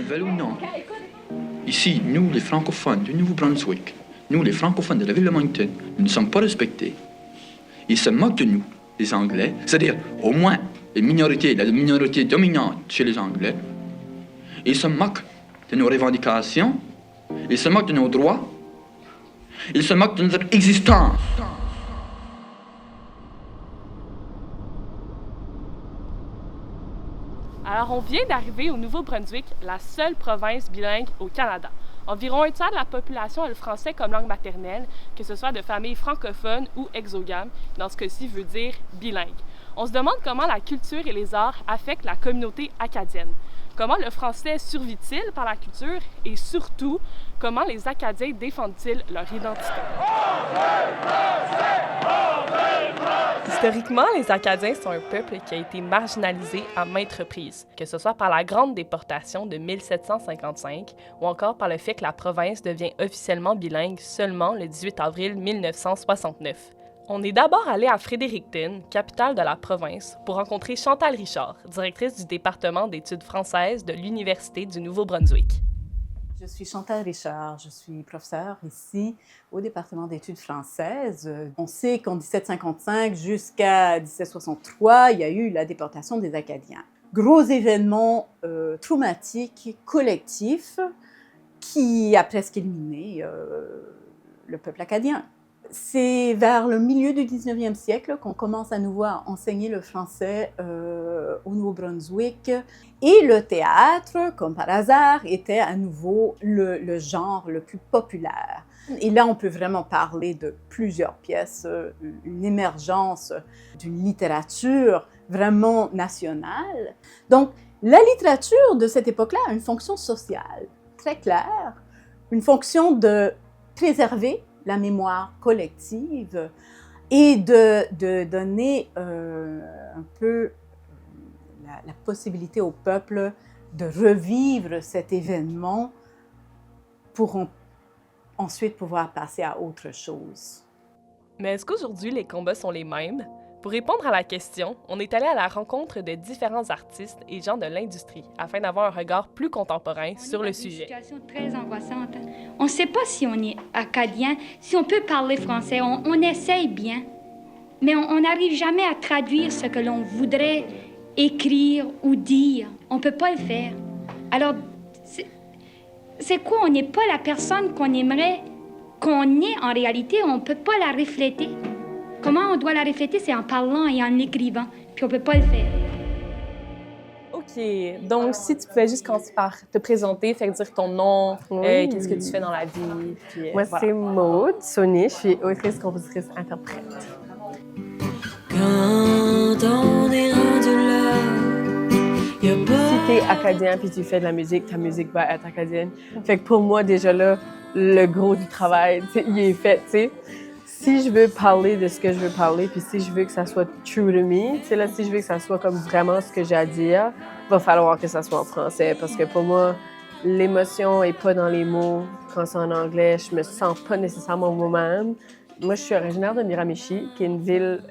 veuille ou non, ici, nous, les francophones du Nouveau-Brunswick, nous, les francophones de la ville de Moncton, nous ne sommes pas respectés. Ils se moquent de nous, les Anglais, c'est-à-dire, au moins, la minorité dominante chez les Anglais. Ils se moquent de nos revendications, ils se moquent de nos droits, ils se moquent de notre existence. Alors, on vient d'arriver au Nouveau-Brunswick, la seule province bilingue au Canada. Environ un tiers de la population a le français comme langue maternelle, que ce soit de familles francophones ou exogames, dans ce cas-ci veut dire bilingue. On se demande comment la culture et les arts affectent la communauté acadienne. Comment le français survit-il par la culture et surtout, comment les Acadiens défendent-ils leur identité? Historiquement, les Acadiens sont un peuple qui a été marginalisé à maintes reprises, que ce soit par la Grande Déportation de 1755 ou encore par le fait que la province devient officiellement bilingue seulement le 18 avril 1969. On est d'abord allé à Fredericton, capitale de la province, pour rencontrer Chantal Richard, directrice du département d'études françaises de l'Université du Nouveau-Brunswick. Je suis Chantal Richard, je suis professeure ici au département d'études françaises. On sait qu'en 1755 jusqu'à 1763, il y a eu la déportation des Acadiens. Gros événement traumatique, collectif, qui a presque éliminé le peuple acadien. C'est vers le milieu du 19e siècle qu'on commence à nouveau à enseigner le français au Nouveau-Brunswick. Et le théâtre, comme par hasard, était à nouveau le genre le plus populaire. Et là, on peut vraiment parler de plusieurs pièces, une émergence d'une littérature vraiment nationale. Donc, la littérature de cette époque-là a une fonction sociale très claire, une fonction de préserver la mémoire collective et de donner un peu la possibilité au peuple de revivre cet événement pour ensuite pouvoir passer à autre chose. Mais est-ce qu'aujourd'hui les combats sont les mêmes? Pour répondre à la question, on est allé à la rencontre de différents artistes et gens de l'industrie afin d'avoir un regard plus contemporain sur le sujet. C'est une situation très angoissante. On ne sait pas si on est acadien, si on peut parler français. On essaye bien, mais on n'arrive jamais à traduire ce que l'on voudrait écrire ou dire. On ne peut pas le faire. Alors, c'est quoi? On n'est pas la personne qu'on aimerait qu'on est en réalité. On ne peut pas la refléter. Comment on doit la refléter? C'est en parlant et en écrivant, puis on ne peut pas le faire. OK. Donc, si tu pouvais juste commencer par te présenter, faire dire ton nom, Oui. qu'est-ce que tu fais dans la vie. Puis, Moi, voilà. c'est Maude Sonny, je suis autrice, compositrice, interprète. Quand on est rendu là, y a pas... Si t'es acadien puis tu fais de la musique, ta musique va être acadienne. Fait que pour moi, déjà là, le gros du travail, il est fait, tu sais. Si je veux parler de ce que je veux parler, puis si je veux que ça soit true to me, tu sais, là, si je veux que ça soit comme vraiment ce que j'ai à dire, va falloir que ça soit en français. Parce que pour moi, l'émotion est pas dans les mots. Quand c'est en anglais, je me sens pas nécessairement moi-même. Moi, je suis originaire de Miramichi, qui est une ville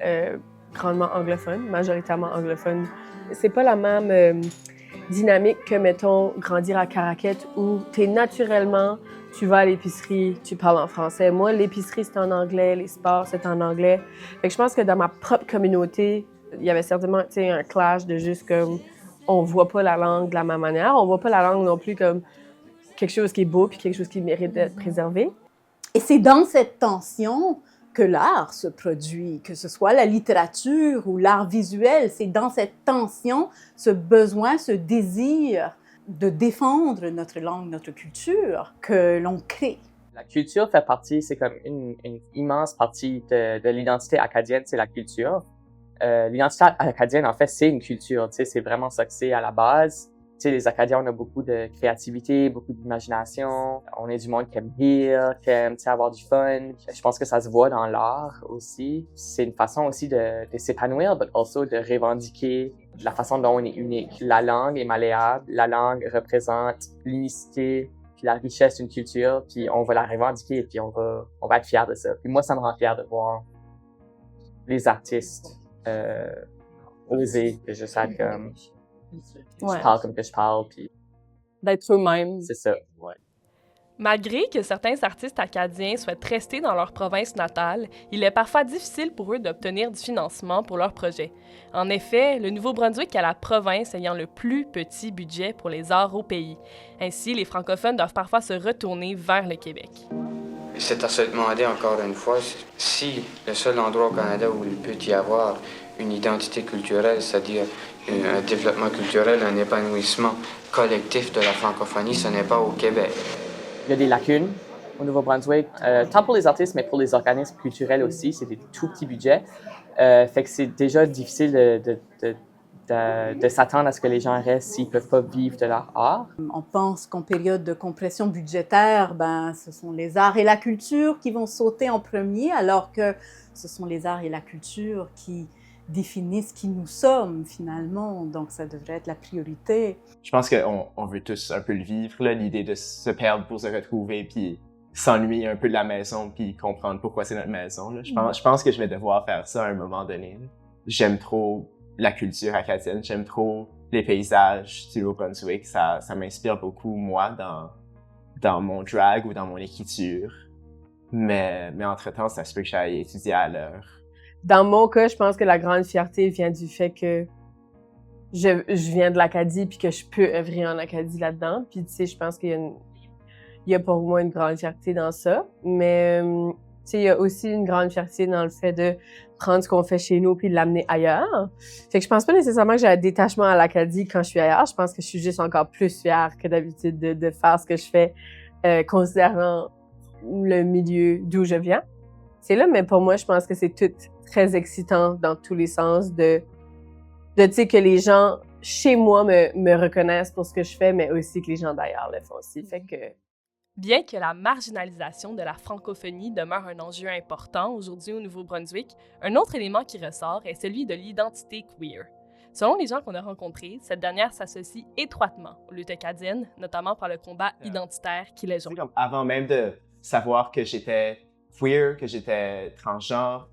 grandement anglophone, majoritairement anglophone. C'est pas la même dynamique que, mettons, grandir à Caraquette, où t'es naturellement... Tu vas à l'épicerie, tu parles en français. Moi, l'épicerie, c'est en anglais, les sports, c'est en anglais. Fait que je pense que dans ma propre communauté, il y avait certainement un clash de juste comme on voit pas la langue de la même manière. On voit pas la langue non plus comme quelque chose qui est beau puis quelque chose qui mérite d'être préservé. Et c'est dans cette tension que l'art se produit, que ce soit la littérature ou l'art visuel. C'est dans cette tension, ce besoin, ce désir de défendre notre langue, notre culture, que l'on crée. La culture fait partie, c'est comme une immense partie de l'identité acadienne, c'est la culture. L'identité acadienne, en fait, c'est une culture, tu sais, c'est vraiment ça que c'est à la base. Tu sais, les Acadiens, on a beaucoup de créativité, beaucoup d'imagination. On est du monde qui aime rire, qui aime, tu sais, avoir du fun. Je pense que ça se voit dans l'art aussi. C'est une façon aussi de s'épanouir, mais aussi de revendiquer la façon dont on est unique. La langue est malléable. La langue représente l'unicité puis la richesse d'une culture, puis on va la revendiquer, puis on va être fiers de ça. Puis moi, ça me rend fier de voir les artistes oser que je sache comme je parle comme que je parle. Puis... d'être eux-mêmes. C'est ça. Malgré que certains artistes acadiens souhaitent rester dans leur province natale, il est parfois difficile pour eux d'obtenir du financement pour leurs projets. En effet, le Nouveau-Brunswick est la province ayant le plus petit budget pour les arts au pays. Ainsi, les francophones doivent parfois se retourner vers le Québec. C'est à se demander encore une fois si le seul endroit au Canada où il peut y avoir une identité culturelle, c'est-à-dire un développement culturel, un épanouissement collectif de la francophonie, ce n'est pas au Québec. Il y a des lacunes au Nouveau-Brunswick, tant pour les artistes, mais pour les organismes culturels aussi. C'est des tout petits budgets. Fait que c'est déjà difficile de s'attendre à ce que les gens restent s'ils ne peuvent pas vivre de leur art. On pense qu'en période de compression budgétaire, ce sont les arts et la culture qui vont sauter en premier, alors que ce sont les arts et la culture qui définissent qui nous sommes finalement, donc ça devrait être la priorité. Je pense qu'on veut tous un peu le vivre, là, l'idée de se perdre pour se retrouver, puis s'ennuyer un peu de la maison, puis comprendre pourquoi c'est notre maison. Là. Je pense que je vais devoir faire ça à un moment donné. Là. J'aime trop la culture acadienne, j'aime trop les paysages du Nouveau-Brunswick, ça m'inspire beaucoup, moi, dans mon drag ou dans mon écriture. Mais entre-temps, ça se peut que j'aille étudier à l'heure. Dans mon cas, je pense que la grande fierté vient du fait que je viens de l'Acadie puis que je peux œuvrer en Acadie là-dedans. Puis, tu sais, je pense qu'il y a pour moi une grande fierté dans ça. Mais, tu sais, il y a aussi une grande fierté dans le fait de prendre ce qu'on fait chez nous puis de l'amener ailleurs. Fait que je pense pas nécessairement que j'ai un détachement à l'Acadie quand je suis ailleurs. Je pense que je suis juste encore plus fière que d'habitude de faire ce que je fais, considérant le milieu d'où je viens. C'est là, mais pour moi, je pense que c'est tout très excitant dans tous les sens de tu sais, que les gens chez moi me reconnaissent pour ce que je fais, mais aussi que les gens d'ailleurs le font aussi. Fait que... Bien que la marginalisation de la francophonie demeure un enjeu important aujourd'hui au Nouveau-Brunswick, un autre élément qui ressort est celui de l'identité queer. Selon les gens qu'on a rencontrés, cette dernière s'associe étroitement aux luttes acadiennes, notamment par le combat identitaire qui les joint. Avant même de savoir que j'étais queer, que j'étais transgenre,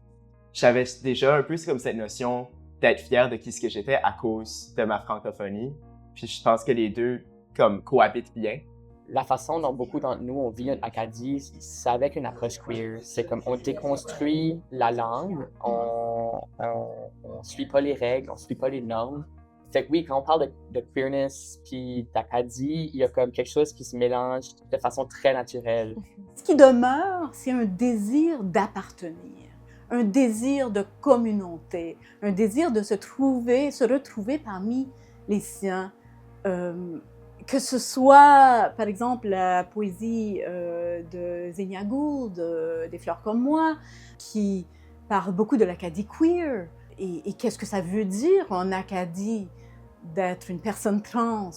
j'avais déjà un peu comme cette notion d'être fier de qui ce que j'étais à cause de ma francophonie. Puis je pense que les deux comme cohabitent bien. La façon dont beaucoup d'entre nous on vit notre Acadie, c'est avec une approche queer. C'est comme on déconstruit la langue, on suit pas les règles, on suit pas les normes. Fait que oui, quand on parle de queerness puis d'Acadie, il y a comme quelque chose qui se mélange de façon très naturelle. Ce qui demeure, c'est un désir d'appartenir, un désir de communauté, un désir de se retrouver parmi les siens. Que ce soit, par exemple, la poésie de Zénia Gould, Des fleurs comme moi, qui parle beaucoup de l'Acadie queer. Et qu'est-ce que ça veut dire en Acadie d'être une personne trans?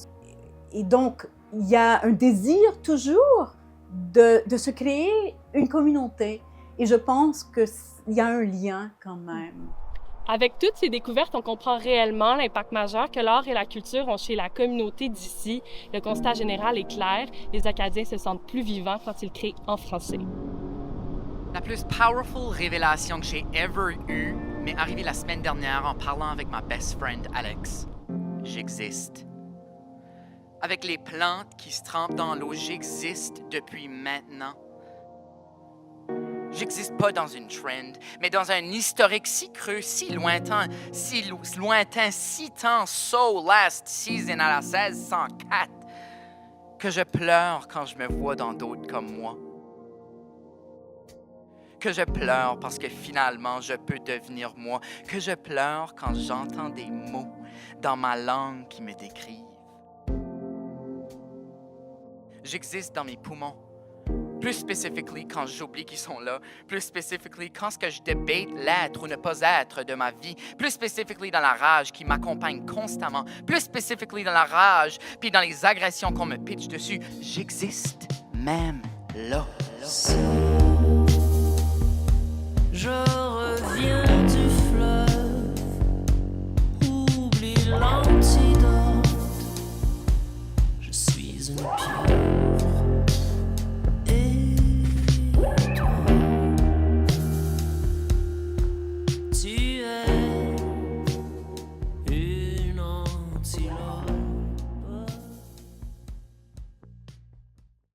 Et donc, il y a un désir toujours de se créer une communauté. Et je pense qu'il y a un lien quand même. Avec toutes ces découvertes, on comprend réellement l'impact majeur que l'art et la culture ont chez la communauté d'ici. Le constat général est clair, les Acadiens se sentent plus vivants quand ils créent en français. La plus powerful révélation que j'ai ever eue m'est arrivée la semaine dernière en parlant avec ma best friend Alex. J'existe. Avec les plantes qui se trempent dans l'eau, j'existe depuis maintenant. J'existe pas dans une trend, mais dans un historique si creux, si lointain, si tant, so last season à la 1604, que je pleure quand je me vois dans d'autres comme moi. Que je pleure parce que finalement je peux devenir moi. Que je pleure quand j'entends des mots dans ma langue qui me décrivent. J'existe dans mes poumons. Plus spécifiquement quand j'oublie qu'ils sont là. Plus spécifiquement quand ce que je débate l'être ou ne pas être de ma vie. Plus spécifiquement dans la rage qui m'accompagne constamment. Plus spécifiquement dans la rage puis dans les agressions qu'on me pitche dessus. J'existe même là. Je reviens.